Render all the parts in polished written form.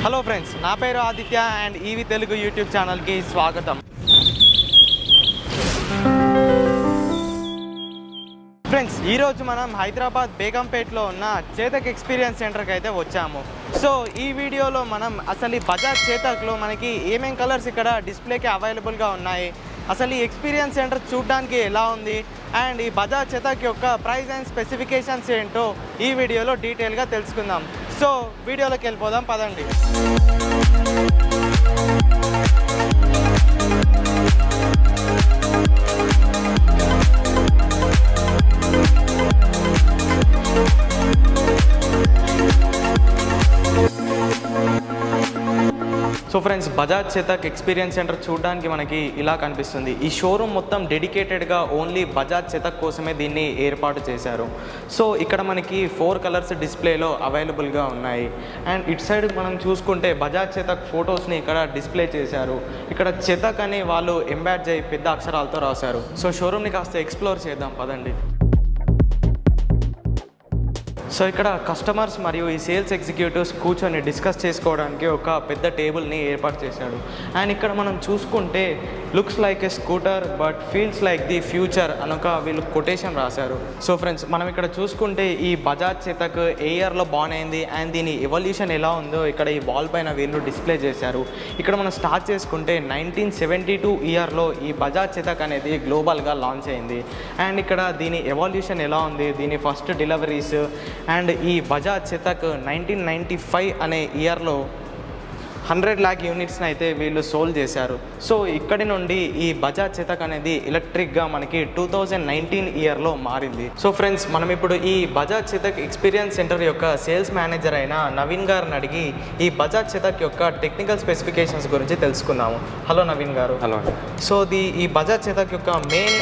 Hello friends, నా పేరు Aditya and EV Telugu YouTube ఛానల్కి స్వాగతం. ఫ్రెండ్స్, ఈరోజు మనం హైదరాబాద్ బేగంపేట్లో ఉన్న చేతక్ ఎక్స్పీరియన్స్ సెంటర్కి అయితే వచ్చాము. సో ఈ వీడియోలో మనం అసలు ఈ బజాజ్ చేతక్లో మనకి ఏమేం కలర్స్ ఇక్కడ డిస్ప్లేకి అవైలబుల్గా ఉన్నాయి, అసలు ఈ ఎక్స్పీరియన్స్ సెంటర్ చూడడానికి ఎలా ఉంది అండ్ ఈ బజాజ్ చేతక్ యొక్క ప్రైస్ అండ్ స్పెసిఫికేషన్స్ ఏంటో ఈ వీడియోలో డీటెయిల్గా తెలుసుకుందాం. సో వీడియోలోకి వెళ్ళిపోదాం, పదండి. So friends, Bajaj Chetak experience centre చూడడానికి మనకి ఇలా కనిపిస్తుంది. ఈ షోరూమ్ మొత్తం డెడికేటెడ్గా ఓన్లీ బజాజ్ చేతక్ కోసమే దీన్ని ఏర్పాటు చేశారు. సో ఇక్కడ మనకి 4 కలర్స్ డిస్ప్లేలో అవైలబుల్గా ఉన్నాయి. అండ్ ఇటు సైడ్ మనం చూసుకుంటే బజాజ్ చేతక్ ఫొటోస్ని ఇక్కడ డిస్ప్లే చేశారు. ఇక్కడ చేతక్ అని వాళ్ళు ఎంబాడ్జ్ అయ్యి పెద్ద అక్షరాలతో రాశారు. సో షోరూమ్ని కాస్త ఎక్స్ప్లోర్ చేద్దాం, పదండి. సో ఇక్కడ కస్టమర్స్ మరియు ఈ సేల్స్ ఎగ్జిక్యూటివ్స్ కూర్చొని డిస్కస్ చేసుకోవడానికి ఒక పెద్ద టేబుల్ని ఏర్పాటు చేశాడు. అండ్ ఇక్కడ మనం చూసుకుంటే looks like a scooter but feels like the future అనొక వీళ్ళు కొటేషన్ రాశారు. సో ఫ్రెండ్స్, మనం ఇక్కడ చూసుకుంటే ఈ బజాజ్ చేతక్ ఏ ఇయర్లో బాన్ అయింది అండ్ దీని ఎవల్యూషన్ ఎలా ఉందో ఇక్కడ ఈ వాల్ పైన వీళ్ళు డిస్ప్లే చేశారు. ఇక్కడ మనం స్టార్ట్ చేసుకుంటే 1972 ఇయర్లో ఈ బజాజ్ చేతక్ అనేది గ్లోబల్గా లాంచ్ అయింది. అండ్ ఇక్కడ దీని ఎవల్యూషన్ ఎలా ఉంది, దీని ఫస్ట్ డెలివరీస్ అండ్ ఈ బజాజ్ చేతక్ 1995 అనే ఇయర్లో 100 lakh యూనిట్స్ని అయితే వీళ్ళు సోల్ చేశారు. సో ఇక్కడి నుండి ఈ బజాజ్ చేతక్ అనేది ఎలక్ట్రిక్గా మనకి 2019 ఇయర్లో మారింది. సో ఫ్రెండ్స్, మనం ఇప్పుడు ఈ బజాజ్ చేతక్ ఎక్స్పీరియన్స్ సెంటర్ యొక్క సేల్స్ మేనేజర్ అయిన నవీన్ గారిని అడిగి ఈ బజాజ్ చేతక్ యొక్క టెక్నికల్ స్పెసిఫికేషన్స్ గురించి తెలుసుకుందాము. హలో నవీన్ గారు. హలో. సో ఈ బజాజ్ చేతక్ యొక్క మెయిన్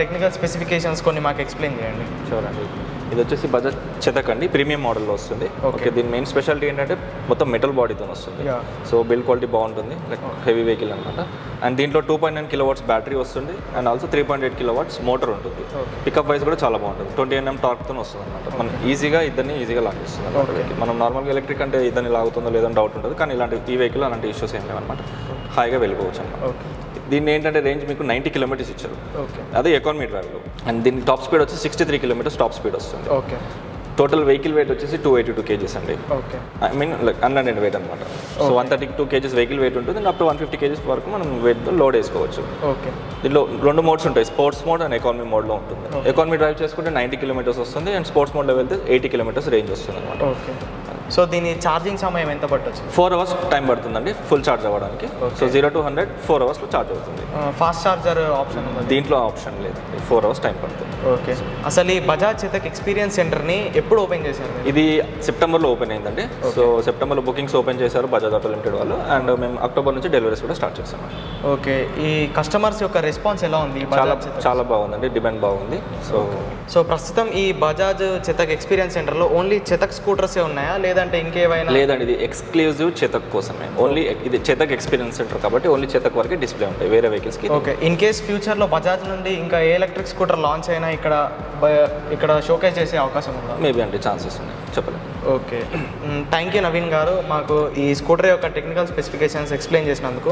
టెక్నికల్ స్పెసిఫికేషన్స్ కొన్ని మాకు ఎక్స్ప్లెయిన్ చేయండి. షూర్ అండి. ఇది వచ్చేసి బజాజ్ చేతక్ అండి, ప్రీమియం మోడల్లో వస్తుంది. ఓకే, దీని మెయిన్ స్పెషాలిటీ ఏంటంటే మొత్తం మెటల్ బాడీతో వస్తుంది. సో బిల్డ్ క్వాలిటీ బాగుంటుంది, లైక్ హెవీ వెహికల్ అనమాట. అండ్ దీంట్లో 2.9 kW బ్యాటరీ వస్తుంది అండ్ ఆల్సో 3.8 kW మోటార్ ఉంటుంది. పికప్ వైజ్ కూడా చాలా బాగుంటుంది. 20 Nm టార్క్తో వస్తుంది అనమాట. మనం ఈజీగా లాక్ ఇస్తుంది అనమాట. మనం నార్మల్గా ఎలక్ట్రిక్ అంటే ఇద్దరిని లాగుతుందో లేదని డౌట్ ఉంటుంది, కానీ ఇలాంటి ఈ వెహికల్ అలాంటి ఇష్యూస్ ఏం లేవన్నమాట. హాయిగా వెళ్ళిపోవచ్చు అనమాట. దీన్ని ఏంటంటే రేంజ్ మీకు 90 km ఇచ్చారు. అదే ఎకానమీ డ్రైవ్లో. అండ్ దీని టాప్ స్పీడ్ వచ్చి 63 km టాప్ స్పీడ్ వస్తుంది. ఓకే. టోటల్ వెహికల్ వెయిట్ వచ్చేసి 282 kgs అండి. Okay, I mean like unladen weight అనమాట. సో 132 kgs వెహికల్ వెయిట్ ఉంటుంది అండ్ అప్ టు 150 kgs వరకు మనం వెయిట్తో లోడ్ వేసుకోవచ్చు. ఓకే. దీనిలో 2 మోడ్స్ ఉంటాయి, స్పోర్ట్స్ మోడ్ అండ్ ఎకానమీ మోడ్లో ఉంటుంది. ఎకానమీ డ్రైవ్ చేసుకుంటే 90 km వస్తుంది అండ్ స్పోర్ట్స్ మోడ్లో వెళ్తే 80 km రేంజ్ వస్తుంది అనమాట. ఓకే. సో దీని ఛార్జింగ్ సమయం ఎంత పట్టొచ్చు? 4 hours టైం పడుతుందండి ఫుల్ ఛార్జ్ అవ్వడానికి. సో 0 to 100 4 hours ఛార్జ్ అవుతుంది. ఫాస్ట్ ఛార్జర్ ఆప్షన్ ఉంది? దీంట్లో ఆప్షన్ లేదండి, 4 hours టైం పడుతుంది. ఓకే. అసలు ఈ బజాజ్ చేతక్ ఎక్స్పీరియన్స్ సెంటర్ని ఎప్పుడు ఓపెన్ చేశారు? ఇది సెప్టెంబర్లో ఓపెన్ అయిందండి. సో సెప్టెంబర్లో బుకింగ్స్ ఓపెన్ చేశారు బజాజ్ ఆటో లిమిటెడ్ వాళ్ళు. అండ్ మేము అక్టోబర్ నుంచి డెలివరీస్ కూడా స్టార్ట్ చేసాం. ఓకే. ఈ కస్టమర్స్ యొక్క రెస్పాన్స్ ఎలా ఉంది? చాలా బాగుందండి, డిమాండ్ బాగుంది. సో ప్రస్తుతం ఈ బజాజ్ చేతక్ ఎక్స్పీరియన్స్ సెంటర్లో ఓన్లీ చేతక్ స్కూటర్సే ఉన్నాయా లేదంటే ఇంకేమైనా? లేదండి, ఇది ఎక్స్క్లూజివ్ చేతక్ కోసమే. ఓన్లీ ఇది చేతక్ ఎక్స్పీరియన్స్ సెంటర్ కాబట్టి ఓన్లీ చేతక్ వరకే డిస్ప్లే ఉంటాయి, వేరే వెహికల్స్కి. ఓకే. ఇన్ కేస్ ఫ్యూచర్లో బజాజ్ నుండి ఇంకా ఏ ఎలక్ట్రిక్ స్కూటర్ లాంచ్ అయినా ఇక్కడ షోకేస్ చేసే అవకాశం ఉందా? మేబీ అంటే ఛాన్సెస్ ఉన్నాయి, చెప్పలేదు. ఓకే. థ్యాంక్ యూ నవీన్ గారు, మాకు ఈ స్కూటర్ యొక్క టెక్నికల్ స్పెసిఫికేషన్స్ ఎక్స్ప్లెయిన్ చేసినందుకు.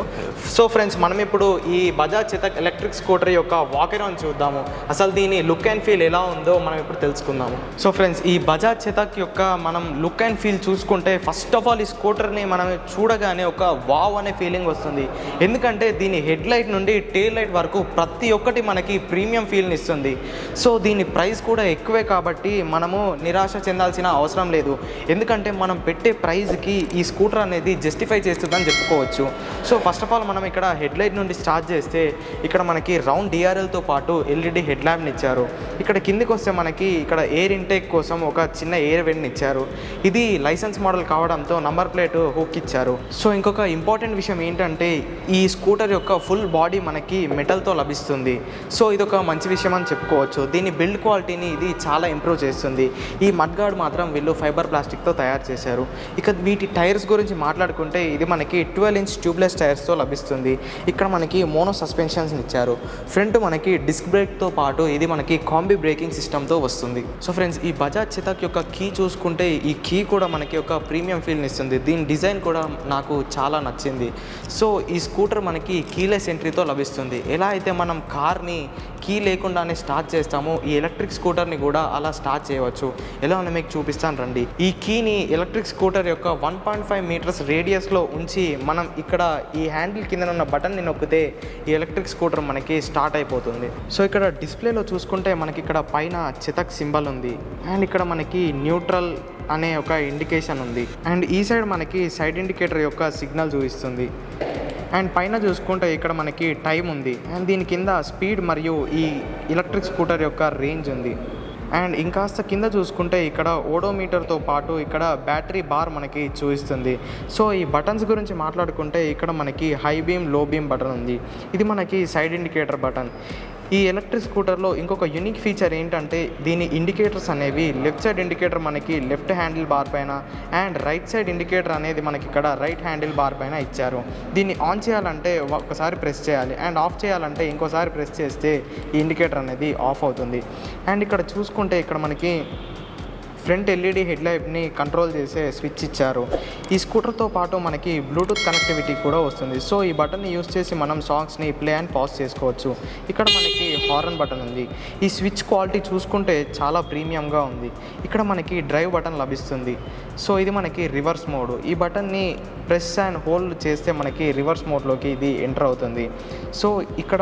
సో ఫ్రెండ్స్, మనం ఇప్పుడు ఈ బజాజ్ చేతక్ ఎలక్ట్రిక్ స్కూటర్ యొక్క వాక్ అరౌండ్ చూద్దాము. అసలు దీని లుక్ అండ్ ఫీల్ ఎలా ఉందో మనం ఇప్పుడు తెలుసుకుందాము. సో ఫ్రెండ్స్, ఈ బజాజ్ చేతక్ యొక్క మనం లుక్ అండ్ ఫీల్ చూసుకుంటే ఫస్ట్ ఆఫ్ ఆల్ ఈ స్కూటర్ని మనం చూడగానే ఒక వావ్ అనే ఫీలింగ్ వస్తుంది. ఎందుకంటే దీని హెడ్ లైట్ నుండి టెయిల్ లైట్ వరకు ప్రతి ఒక్కటి మనకి ప్రీమియం ఫీల్ని ఇస్తుంది. సో దీని ప్రైస్ కూడా ఎక్కువే కాబట్టి మనము నిరాశ చెందాల్సిన అవసరం లేదు. ఎందుకంటే మనం పెట్టే ప్రైస్కి ఈ స్కూటర్ అనేది జస్టిఫై చేస్తుందని చెప్పుకోవచ్చు. సో ఫస్ట్ ఆఫ్ ఆల్ మనం ఇక్కడ హెడ్ లైట్ నుండి స్టార్ట్ చేస్తే ఇక్కడ మనకి రౌండ్ డిఆర్ఎల్తో పాటు ఎల్ఈడి హెడ్ ల్యాంప్ని ఇచ్చారు. ఇక్కడ కిందికి వస్తే మనకి ఇక్కడ ఎయిర్ ఇంటేక్ కోసం ఒక చిన్న ఎయిర్ వెంట్ని ఇచ్చారు. ఇది లైసెన్స్ మోడల్ కావడంతో నంబర్ ప్లేట్ హుక్ ఇచ్చారు. సో ఇంకొక ఇంపార్టెంట్ విషయం ఏంటంటే ఈ స్కూటర్ యొక్క ఫుల్ బాడీ మనకి మెటల్తో లభిస్తుంది. సో ఇది ఒక మంచి విషయం అని చెప్పుకోవచ్చు. దీని బిల్డ్ క్వాలిటీని ఇది చాలా ఇంప్రూవ్ చేస్తుంది. ఈ మడ్ గార్డ్ మాత్రం వీళ్ళు ఫైబర్ ప్లాస్టిక్తో తయారు చేశారు. ఇక వీటి టైర్స్ గురించి మాట్లాడుకుంటే ఇది మనకి 12 ఇంచ్ ట్యూబ్లెస్ టైర్స్తో లభిస్తుంది. ఇక్కడ మనకి మోనో సస్పెన్షన్స్ ఇచ్చారు. ఫ్రంట్ మనకి డిస్క్ బ్రేక్తో పాటు ఇది మనకి కాంబీ బ్రేకింగ్ సిస్టమ్తో వస్తుంది. సో ఫ్రెండ్స్, ఈ బజాజ్ చేతక్ యొక్క కీ చూసుకుంటే ఈ కీ కూడా మనకి ఒక ప్రీమియం ఫీల్ని ఇస్తుంది. దీని డిజైన్ కూడా నాకు చాలా నచ్చింది. సో ఈ స్కూటర్ మనకి కీలెస్ ఎంట్రీతో లభిస్తుంది. ఎలా అయితే మనం కార్ని కీ లేకుండానే స్టార్ట్ చేస్తామో ఈ ఎలక్ట్రిక్ స్కూటర్ని కూడా అలా స్టార్ట్ చేయవచ్చు. ఎలా అని మీకు చూపిస్తాను రండి. ఈ కీని ఎలక్ట్రిక్ స్కూటర్ యొక్క 1.5 మీటర్స్ రేడియస్లో ఉంచి మనం ఇక్కడ ఈ హ్యాండిల్ కింద ఉన్న బటన్ని నొక్కితే ఈ ఎలక్ట్రిక్ స్కూటర్ మనకి స్టార్ట్ అయిపోతుంది. సో ఇక్కడ డిస్ప్లేలో చూసుకుంటే మనకి ఇక్కడ పైన చేతక్ సింబల్ ఉంది అండ్ ఇక్కడ మనకి న్యూట్రల్ అనే ఒక ఇండికేషన్ ఉంది అండ్ ఈ సైడ్ మనకి సైడ్ ఇండికేటర్ యొక్క సిగ్నల్ చూపిస్తుంది. అండ్ పైన చూసుకుంటే ఇక్కడ మనకి టైం ఉంది అండ్ దీని కింద స్పీడ్ మరియు ఈ ఎలక్ట్రిక్ స్కూటర్ యొక్క రేంజ్ ఉంది. అండ్ ఇంకాస్త కింద చూసుకుంటే ఇక్కడ ఓడోమీటర్తో పాటు ఇక్కడ బ్యాటరీ బార్ మనకి చూపిస్తుంది. సో ఈ బటన్స్ గురించి మాట్లాడుకుంటే ఇక్కడ మనకి హై బీమ్, లో బీమ్ బటన్ ఉంది. ఇది మనకి సైడ్ ఇండికేటర్ బటన్. ఈ ఎలక్ట్రిక్ స్కూటర్లో ఇంకొక యూనిక్ ఫీచర్ ఏంటంటే దీని ఇండికేటర్స్ అనేవి లెఫ్ట్ సైడ్ ఇండికేటర్ మనకి లెఫ్ట్ హ్యాండిల్ బార్ పైన అండ్ రైట్ సైడ్ ఇండికేటర్ అనేది మనకి ఇక్కడ రైట్ హ్యాండిల్ బార్ పైన ఇచ్చారు. దీన్ని ఆన్ చేయాలంటే ఒకసారి ప్రెస్ చేయాలి అండ్ ఆఫ్ చేయాలంటే ఇంకోసారి ప్రెస్ చేస్తే ఈ ఇండికేటర్ అనేది ఆఫ్ అవుతుంది. అండ్ ఇక్కడ చూసుకుంటే ఇక్కడ మనకి ఫ్రంట్ ఎల్ఈడి హెడ్లైట్ని కంట్రోల్ చేసే స్విచ్ ఇచ్చారు. ఈ స్కూటర్తో పాటు మనకి బ్లూటూత్ కనెక్టివిటీ కూడా వస్తుంది. సో ఈ బటన్ని యూస్ చేసి మనం సాంగ్స్ని ప్లే అండ్ పాజ్ చేసుకోవచ్చు. ఇక్కడ మనకి హారన్ బటన్ ఉంది. ఈ స్విచ్ క్వాలిటీ చూసుకుంటే చాలా ప్రీమియంగా ఉంది. ఇక్కడ మనకి డ్రైవ్ బటన్ లభిస్తుంది. సో ఇది మనకి రివర్స్ మోడ్. ఈ బటన్ని ప్రెస్ అండ్ హోల్డ్ చేస్తే మనకి రివర్స్ మోడ్లోకి ఇది ఎంటర్ అవుతుంది. సో ఇక్కడ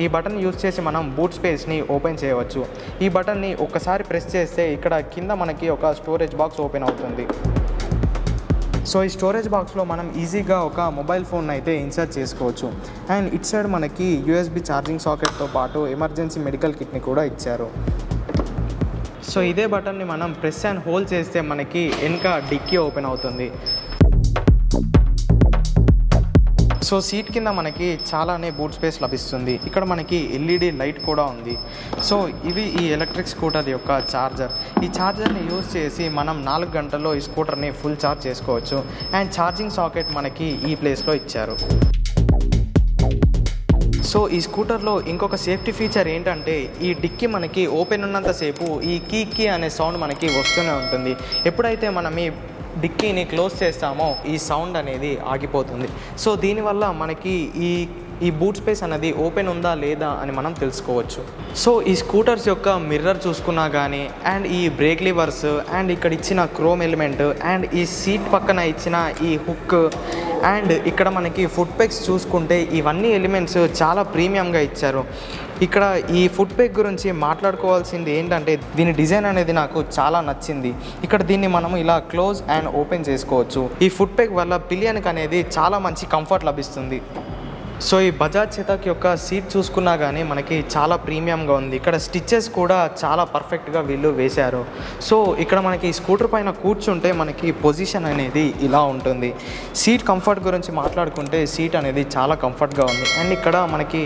ఈ బటన్ యూజ్ చేసి మనం బూట్ స్పేస్ని ఓపెన్ చేయవచ్చు. ఈ బటన్ని ఒక్కసారి ప్రెస్ చేస్తే ఇక్కడ కింద మనకి ఒక స్టోరేజ్ బాక్స్ ఓపెన్ అవుతుంది. సో ఈ స్టోరేజ్ బాక్స్లో మనం ఈజీగా ఒక మొబైల్ ఫోన్ అయితే ఇన్సర్ట్ చేసుకోవచ్చు. అండ్ ఇట్ సైడ్ మనకి యూఎస్బి ఛార్జింగ్ సాకెట్తో పాటు ఎమర్జెన్సీ మెడికల్ కిట్ని కూడా ఇచ్చారు. సో ఇదే బటన్ని మనం ప్రెస్ అండ్ హోల్డ్ చేస్తే మనకి వెనక డిక్కీ ఓపెన్ అవుతుంది. సో సీట్ కింద మనకి చాలానే బూట్ స్పేస్ లభిస్తుంది. ఇక్కడ మనకి ఎల్ఈడి లైట్ కూడా ఉంది. సో ఇది ఈ ఎలక్ట్రిక్ స్కూటర్ యొక్క ఛార్జర్. ఈ ఛార్జర్ని యూజ్ చేసి మనం 4 గంటల్లో ఈ స్కూటర్ని ఫుల్ ఛార్జ్ చేసుకోవచ్చు. అండ్ ఛార్జింగ్ సాకెట్ మనకి ఈ ప్లేస్లో ఇచ్చారు. సో ఈ స్కూటర్లో ఇంకొక సేఫ్టీ ఫీచర్ ఏంటంటే ఈ డిక్కీ మనకి ఓపెన్ ఉన్నంతసేపు ఈ కీ అనే సౌండ్ మనకి వస్తూనే ఉంటుంది. ఎప్పుడైతే మనం ఈ డిక్కీని క్లోజ్ చేస్తామో ఈ సౌండ్ అనేది ఆగిపోతుంది. సో దీనివల్ల మనకి ఈ బూట్ స్పేస్ అనేది ఓపెన్ ఉందా లేదా అని మనం తెలుసుకోవచ్చు. సో ఈ స్కూటర్స్ యొక్క మిర్రర్ చూసుకున్నా కానీ అండ్ ఈ బ్రేక్ లివర్స్ అండ్ ఇక్కడ ఇచ్చిన క్రోమ్ ఎలిమెంట్ అండ్ ఈ సీట్ పక్కన ఇచ్చిన ఈ హుక్ అండ్ ఇక్కడ మనకి ఫుట్ పెగ్స్ చూసుకుంటే ఇవన్నీ ఎలిమెంట్స్ చాలా ప్రీమియంగా ఇచ్చారు. ఇక్కడ ఈ ఫుట్ పెగ్ గురించి మాట్లాడుకోవాల్సింది ఏంటంటే దీని డిజైన్ అనేది నాకు చాలా నచ్చింది. ఇక్కడ దీన్ని మనం ఇలా క్లోజ్ అండ్ ఓపెన్ చేసుకోవచ్చు. ఈ ఫుట్ పెగ్ వల్ల పిలియన్కి అనేది చాలా మంచి కంఫర్ట్ లభిస్తుంది. సో ఈ బజాజ్ చేతక్ యొక్క సీట్ చూసుకున్నా కానీ మనకి చాలా ప్రీమియంగా ఉంది. ఇక్కడ స్టిచ్చెస్ కూడా చాలా పర్ఫెక్ట్గా వీళ్ళు వేశారు. సో ఇక్కడ మనకి స్కూటర్ పైన కూర్చుంటే మనకి పొజిషన్ అనేది ఇలా ఉంటుంది. సీట్ కంఫర్ట్ గురించి మాట్లాడుకుంటే సీట్ అనేది చాలా కంఫర్ట్గా ఉంది. అండ్ ఇక్కడ మనకి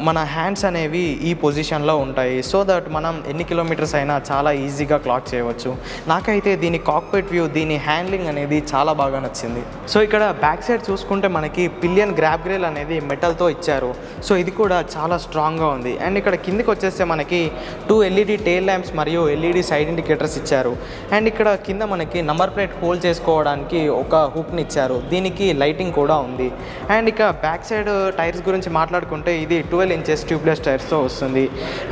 మన హ్యాండ్స్ అనేవి ఈ పొజిషన్లో ఉంటాయి. సో దట్ మనం ఎన్ని కిలోమీటర్స్ అయినా చాలా ఈజీగా క్లాక్ చేయవచ్చు. నాకైతే దీని కాక్పిట్ వ్యూ, దీని హ్యాండ్లింగ్ అనేది చాలా బాగా నచ్చింది. సో ఇక్కడ బ్యాక్ సైడ్ చూసుకుంటే మనకి పిలియన్ గ్రాబ్ గ్రిల్ అనేది మెటల్తో ఇచ్చారు. సో ఇది కూడా చాలా స్ట్రాంగ్గా ఉంది. అండ్ ఇక్కడ కిందికి వచ్చేస్తే మనకి 2 ఎల్ఈడి టెయిల్ ల్యాంప్స్ మరియు ఎల్ఈడి సైడ్ ఇండికేటర్స్ ఇచ్చారు. అండ్ ఇక్కడ కింద మనకి నంబర్ ప్లేట్ హోల్డ్ చేసుకోవడానికి ఒక హుక్ని ఇచ్చారు. దీనికి లైటింగ్ కూడా ఉంది. అండ్ ఇక బ్యాక్ సైడ్ టైర్స్ గురించి మాట్లాడుకుంటే ఇది 12 ఇంచెస్ ట్యూబ్లెస్ టైర్స్తో వస్తుంది.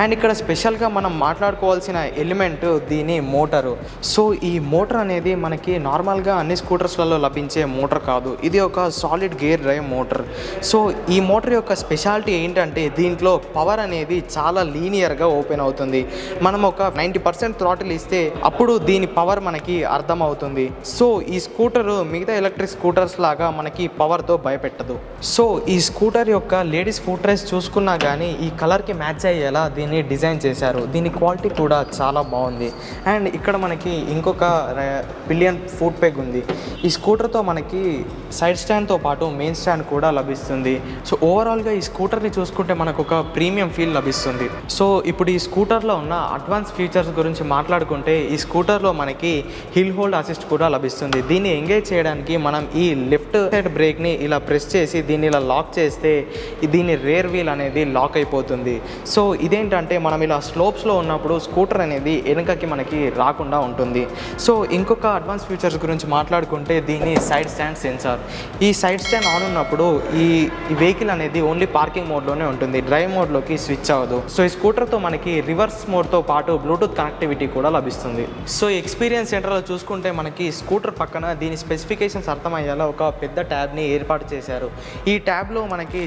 అండ్ ఇక్కడ స్పెషల్గా మనం మాట్లాడుకోవాల్సిన ఎలిమెంట్ దీని మోటారు. సో ఈ మోటార్ అనేది మనకి నార్మల్గా అన్ని స్కూటర్స్లలో లభించే మోటార్ కాదు. ఇది ఒక solid gear drive motor. So ఈ మోటార్ యొక్క స్పెషాలిటీ ఏంటంటే దీంట్లో పవర్ అనేది చాలా లీనియర్గా ఓపెన్ అవుతుంది. మనం ఒక 90% థ్రాటిల్ ఇస్తే అప్పుడు దీని పవర్ మనకి అర్థమవుతుంది. సో ఈ స్కూటరు మిగతా ఎలక్ట్రిక్ స్కూటర్స్ లాగా మనకి పవర్తో భయపెట్టదు. సో ఈ స్కూటర్ యొక్క లేడీస్ ఫుట్ రెస్ట్ చూసుకున్నా కానీ ఈ కలర్కి మ్యాచ్ అయ్యేలా దీన్ని డిజైన్ చేశారు. దీని క్వాలిటీ కూడా చాలా బాగుంది. అండ్ ఇక్కడ మనకి ఇంకొక పిలియన్ ఫుట్ పెగ్ ఉంది. ఈ స్కూటర్తో మనకి సైడ్ స్టాండ్తో పాటు మెయిన్ స్టాండ్ కూడా లభిస్తుంది. సో ఓవరాల్గా ఈ స్కూటర్ని చూసుకుంటే మనకు ఒక ప్రీమియం ఫీల్ లభిస్తుంది. సో ఇప్పుడు ఈ స్కూటర్లో ఉన్న అడ్వాన్స్ ఫీచర్స్ గురించి మాట్లాడుకుంటే ఈ స్కూటర్లో మనకి హిల్ హోల్డ్ అసిస్ట్ కూడా లభిస్తుంది. దీన్ని ఎంగేజ్ చేయడానికి మనం ఈ లెఫ్ట్ సైడ్ బ్రేక్ని ఇలా ప్రెస్ చేసి దీన్ని ఇలా లాక్ చేస్తే దీని రేర్ వీల్ అనేది లాక్ అయిపోతుంది. సో ఇదేంటంటే మనం ఇలా స్లోప్స్లో ఉన్నప్పుడు స్కూటర్ అనేది వెనుకకి మనకి రాకుండా ఉంటుంది. సో ఇంకొక అడ్వాన్స్ ఫీచర్స్ గురించి మాట్లాడుకుంటే దీని సైడ్ స్టాండ్ సెన్సార్. ఈ సైడ్ స్టాండ్ ఆన్ ఉన్నప్పుడు ఈ వెహికల్ అనేది ఓన్లీ పార్కింగ్ మోడ్లోనే ఉంటుంది, డ్రైవ్ మోడ్లోకి స్విచ్ అవ్వదు. సో ఈ స్కూటర్తో మనకి రివర్స్ మోడ్తో పాటు బ్లూటూత్ కనెక్టివిటీ కూడా లభిస్తుంది. సో ఎక్స్పీరియన్స్ సెంటర్లో చూసుకుంటే మనకి స్కూటర్ పక్కన దీని స్పెసిఫికేషన్స్ అర్థమయ్యేలా ఒక పెద్ద ట్యాబ్ని ఏర్పాటు చేశారు. ఈ ట్యాబ్లో మనకి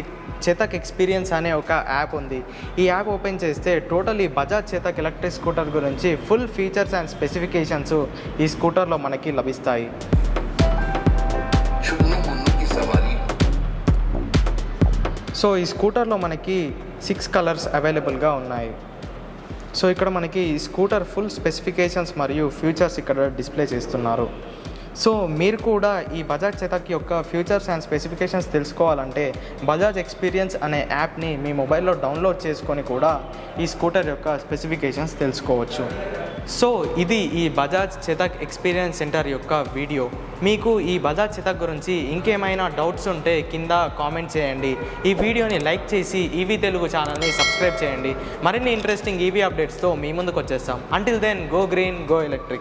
చేతక్ ఎక్స్పీరియన్స్ అనే ఒక యాప్ ఉంది. ఈ యాప్ ఓపెన్ చేస్తే టోటల్ ఈ బజాజ్ చేతక్ ఎలక్ట్రిక్ స్కూటర్ గురించి ఫుల్ ఫీచర్స్ అండ్ స్పెసిఫికేషన్స్ ఈ స్కూటర్లో మనకి లభిస్తాయి. సో ఈ స్కూటర్లో మనకి 6 కలర్స్ అవైలబుల్గా ఉన్నాయి. సో ఇక్కడ మనకి ఈ స్కూటర్ ఫుల్ స్పెసిఫికేషన్స్ మరియు ఫీచర్స్ ఇక్కడ డిస్ప్లే చేస్తున్నారు. సో మీరు కూడా ఈ బజాజ్ చేతక్ యొక్క ఫీచర్స్ అండ్ స్పెసిఫికేషన్స్ తెలుసుకోవాలంటే బజాజ్ ఎక్స్పీరియన్స్ అనే యాప్ని మీ మొబైల్లో డౌన్లోడ్ చేసుకొని కూడా ఈ స్కూటర్ యొక్క స్పెసిఫికేషన్స్ తెలుసుకోవచ్చు. సో ఇది ఈ బజాజ్ చేతక్ ఎక్స్పీరియన్స్ సెంటర్ యొక్క వీడియో. మీకు ఈ బజాజ్ చేతక్ గురించి ఇంకేమైనా డౌట్స్ ఉంటే కింద కామెంట్ చేయండి. ఈ వీడియోని లైక్ చేసి ఈవీ తెలుగు ఛానల్ని సబ్స్క్రైబ్ చేయండి. మరిన్ని ఇంట్రెస్టింగ్ ఈవీ అప్డేట్స్తో మీ ముందుకు వచ్చేస్తాం. Until then, go green, go electric.